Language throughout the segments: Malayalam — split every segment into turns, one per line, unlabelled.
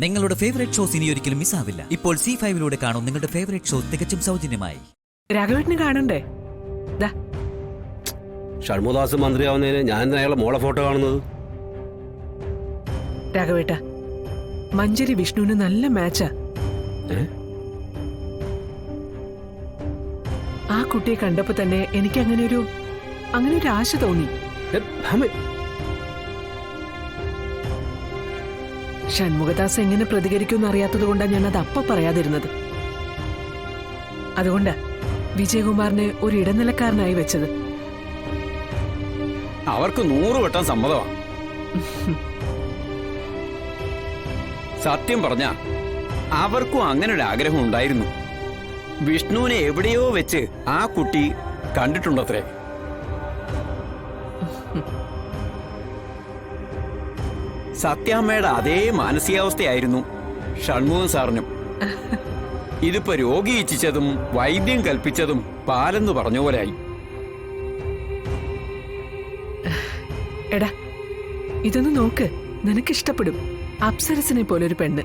നിങ്ങളുടെ ഫേവറേറ്റ് ഷോസ് ഇനി ഒരിക്കലും മിസ്സാവില്ല. ഇപ്പോൾ C5 കാണും നിങ്ങളുടെ ഫേവറേറ്റ് ഷോ തികച്ചും സൗജന്യമായി.
രാഘവേട്ടന് കാണണ്ടേ?
ഷൺമുദാസ് മന്ത്രിയാവുന്നതിന് ഞാൻ അയാളെ മോളെ ഫോട്ടോ കാണുന്നത്.
രാഘവേട്ട, മഞ്ചരി വിഷ്ണുവിന് നല്ല മാച്ചാ. ആ കുട്ടിയെ കണ്ടപ്പോ തന്നെ എനിക്ക് അങ്ങനെ ഒരു ആശ തോന്നി. ഷൺമുഖദാസ് എങ്ങനെ പ്രതികരിക്കുമെന്ന് അറിയാത്തത് കൊണ്ടാണ് ഞാൻ അത് അപ്പ പറയാതിരുന്നത്. അതുകൊണ്ടാ വിജയകുമാറിനെ ഒരു ഇടനിലക്കാരനായി വെച്ചത്.
അവർക്ക് 100 വട്ടം സമ്മതമാണ്. സത്യം പറഞ്ഞ അവർക്കും അങ്ങനെ ഒരു ആഗ്രഹം ഉണ്ടായിരുന്നു. വിഷ്ണുവിനെ എവിടെയോ വെച്ച് ആ കുട്ടി കണ്ടിട്ടുണ്ടത്രേ. സത്യാമ്മയുടെ അതേ മാനസികാവസ്ഥയായിരുന്നു ഷൺമുഖൻ സാറിനും. ഇതിപ്പോ രോഗി ഇച്ഛിച്ചതും വൈദ്യം കൽപ്പിച്ചതും പാലെന്ന് പറഞ്ഞ പോലെയായി.
എടാ, ഇതൊന്ന് നോക്ക്, നിനക്കിഷ്ടപ്പെടും. അപ്സരസിനെ പോലൊരു പെണ്ണ്.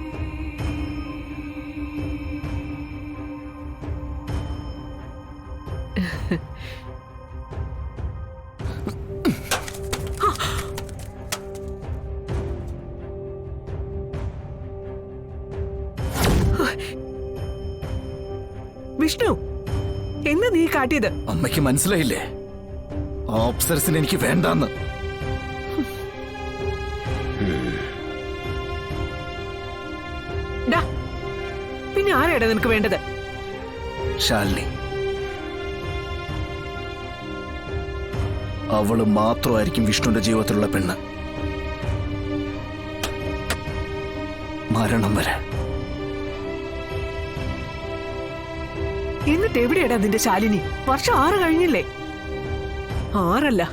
വിഷ്ണു, എന്താ നീ കാട്ടിയത്?
അമ്മയ്ക്ക് മനസ്സിലായില്ലേ? ഓപ്സർസിന് എനിക്ക് വേണ്ടാന്ന്.
പിന്നെ ആരാടാ നിനക്ക് വേണ്ടത്?
ശാലിനി. അവള് മാത്രമായിരിക്കും വിഷ്ണുവിന്റെ ജീവിതത്തിലുള്ള പെണ്ണ്, മരണം വരെ.
എന്നിട്ട് എവിടെയാടാ നിന്റെ ശാലിനി? വർഷം 6 കഴിഞ്ഞില്ലേ? 6 അല്ല,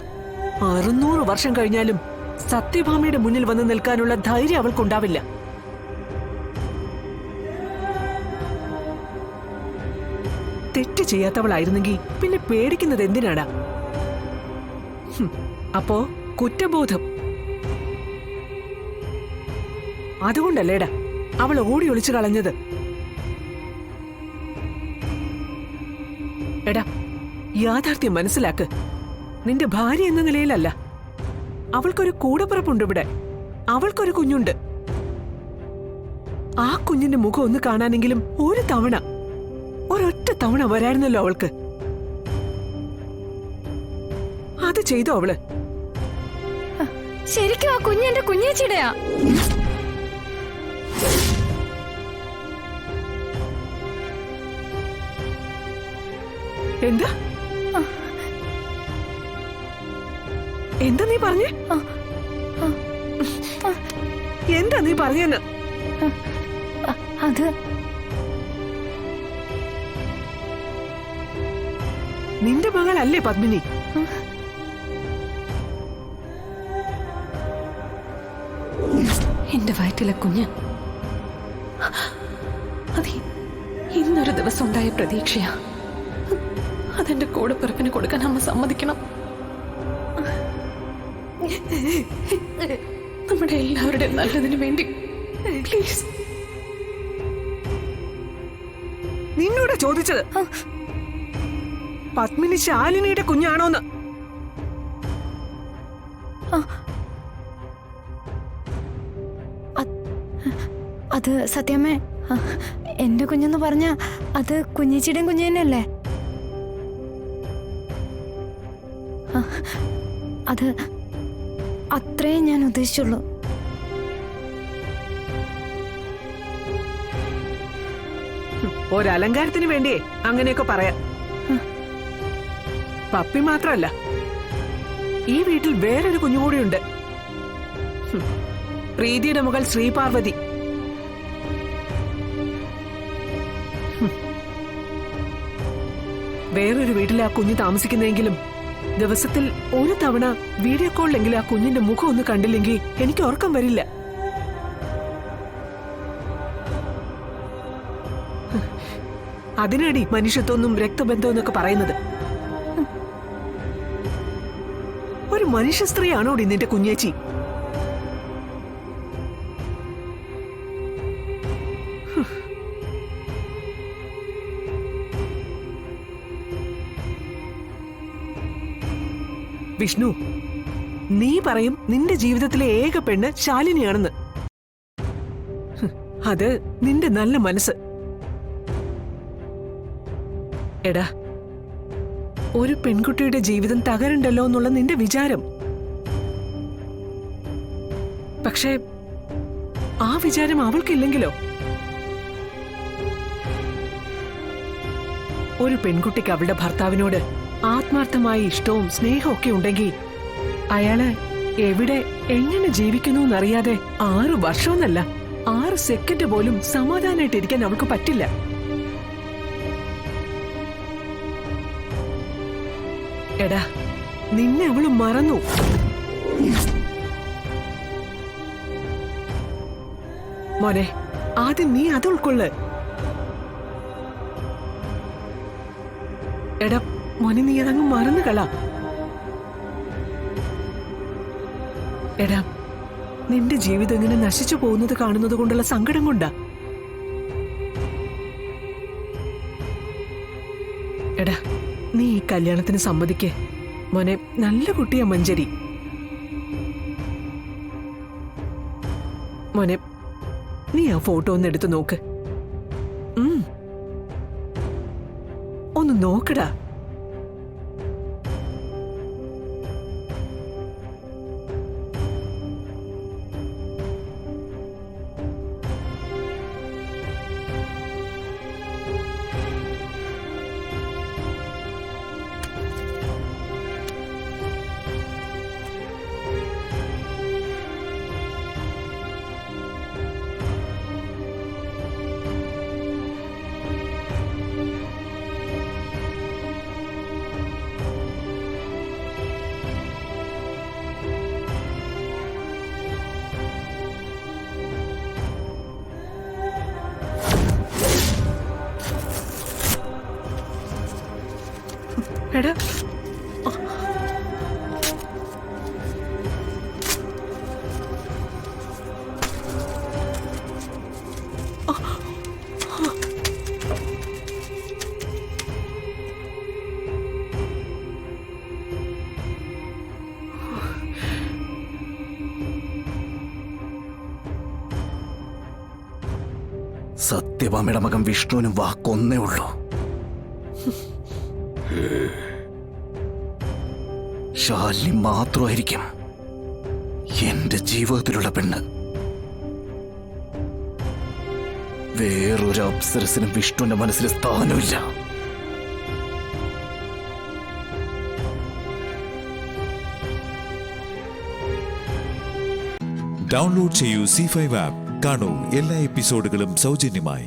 600 വർഷം കഴിഞ്ഞാലും സത്യഭാമയുടെ മുന്നിൽ വന്ന് നിൽക്കാനുള്ള ധൈര്യം അവൾക്കുണ്ടാവില്ല. തെറ്റ് ചെയ്യാത്തവളായിരുന്നെങ്കിൽ പിന്നെ പേടിക്കുന്നത് എന്തിനാടാ? അപ്പോ കുറ്റബോധം. അതുകൊണ്ടല്ലേടാ അവൾ ഓടി ഒളിച്ചു കളഞ്ഞത്. എടാ, യാഥാർത്ഥ്യം മനസ്സിലാക്ക്. നിന്റെ ഭാര്യ എന്ന നിലയിലല്ല, അവൾക്കൊരു കൂടപ്പിറപ്പുണ്ട് ഇവിടെ. അവൾക്കൊരു കുഞ്ഞുണ്ട്. ആ കുഞ്ഞിന്റെ മുഖം ഒന്ന് കാണാനെങ്കിലും ഒരൊറ്റ തവണ വരായിരുന്നല്ലോ അവൾക്ക്. അത് ചെയ്തോ അവള്?
ശരിക്കും ആ കുഞ്ഞെന്റെ കുഞ്ഞേച്ചിയുടെയാ?
എന്താ എന്താ നീ പറഞ്ഞേ? എന്താ നീ പറഞ്ഞെന്ന്?
അത്
നിന്റെ മകളല്ലേ പത്മിനി?
എന്റെ വയറ്റിലെ കുഞ്ഞ് അത് ഇന്നൊരു ദിവസം ഉണ്ടായ പ്രതീക്ഷയാ. അതെന്റെ കൂടപ്പിറപ്പിന് കൊടുക്കാൻ അമ്മ സമ്മതിക്കണം. നമ്മുടെ എല്ലാവരുടെയും നല്ലതിന് വേണ്ടി പ്ലീസ്.
നിന്നോട് ചോദിച്ചത് പത്മിനി ശാലിനിയുടെ കുഞ്ഞാണോന്ന്.
അത് സത്യമേ, എന്റെ കുഞ്ഞെന്ന് പറഞ്ഞ അത് കുഞ്ഞേച്ചിയുടെയും കുഞ്ഞു തന്നെയല്ലേ? അത് അത്രയും ഞാൻ ഉദ്ദേശിച്ചുള്ളൂ.
ഒരലങ്കാരത്തിന് വേണ്ടിയേ അങ്ങനെയൊക്കെ പറയാം. പപ്പി മാത്രല്ല, ഈ വീട്ടിൽ വേറൊരു കുഞ്ഞുകൂടിയുണ്ട്. പ്രീതിയുടെ മകൾ ശ്രീപാർവതി. വേറൊരു വീട്ടിൽ ആ കുഞ്ഞ് താമസിക്കുന്നെങ്കിലും ദിവസത്തിൽ ഒരു തവണ വീഡിയോ കോളിലെങ്കിലും ആ കുഞ്ഞിന്റെ മുഖം ഒന്ന് കണ്ടില്ലെങ്കിൽ എനിക്ക് ഉറക്കം വരില്ല. അതിനാടി മനുഷ്യത്വം രക്തബന്ധം എന്നൊക്കെ പറയുന്നത്. ഒരു മനുഷ്യ സ്ത്രീയാണോടി നിന്റെ കുഞ്ഞേച്ചി? വിഷ്ണു, നീ പറയും നിന്റെ ജീവിതത്തിലെ ഏക പെണ്ണ് ശാലിനിയാണെന്ന്. അത് നിന്റെ നല്ല മനസ്സ്. എടാ, ഒരു പെൺകുട്ടിയുടെ ജീവിതം തകരണ്ടല്ലോ എന്നുള്ള നിന്റെ വിചാരം. പക്ഷേ ആ വിചാരം അവൾക്കില്ലെങ്കിലോ? ഒരു പെൺകുട്ടിക്ക് അവളുടെ ഭർത്താവിനോട് ആത്മാർത്ഥമായ ഇഷ്ടവും സ്നേഹവും ഒക്കെ ഉണ്ടെങ്കിൽ അയാള് എവിടെ എങ്ങനെ ജീവിക്കുന്നു എന്നറിയാതെ 6 വർഷമെന്നല്ല 6 സെക്കൻഡ് പോലും സമാധാനമായിട്ടിരിക്കാൻ അവൾക്ക് പറ്റില്ല. എടാ, നിന്നെ അവള് മറന്നു. മോനെ, ആദ്യം നീ അത് ഉൾക്കൊള്ളു. എടാ മോനെ, നീ അതങ്ങ് മറന്നു കള. എടാ, നിന്റെ ജീവിതം ഇങ്ങനെ നശിച്ചു പോകുന്നത് കാണുന്നത് കൊണ്ടുള്ള സങ്കടം കൊണ്ടാ. എടാ, നീ ഈ കല്യാണത്തിന് സമ്മതിക്ക് മോനെ. നല്ല കുട്ടിയാ മഞ്ജരി. മോനെ, നീ ആ ഫോട്ടോ ഒന്ന് എടുത്തു നോക്ക്. ഒന്ന് നോക്കടാ. എടാ,
സത്യഭാമയുടെ മകൻ വിഷ്ണുവിനും വാക്കൊന്നേ ഉള്ളൂ. ശാലിനി മാത്രമായിരിക്കും എന്റെ ജീവിതത്തിലുള്ള പെണ്ണ്. വേറൊരു അപ്സരസിനും വിഷ്ണുവിന്റെ മനസ്സിൽ സ്ഥാനമില്ല.
ഡൗൺലോഡ് ചെയ്യൂ C5 ആപ്പ്. കാണൂ എല്ലാ എപ്പിസോഡുകളും സൗജന്യമായി.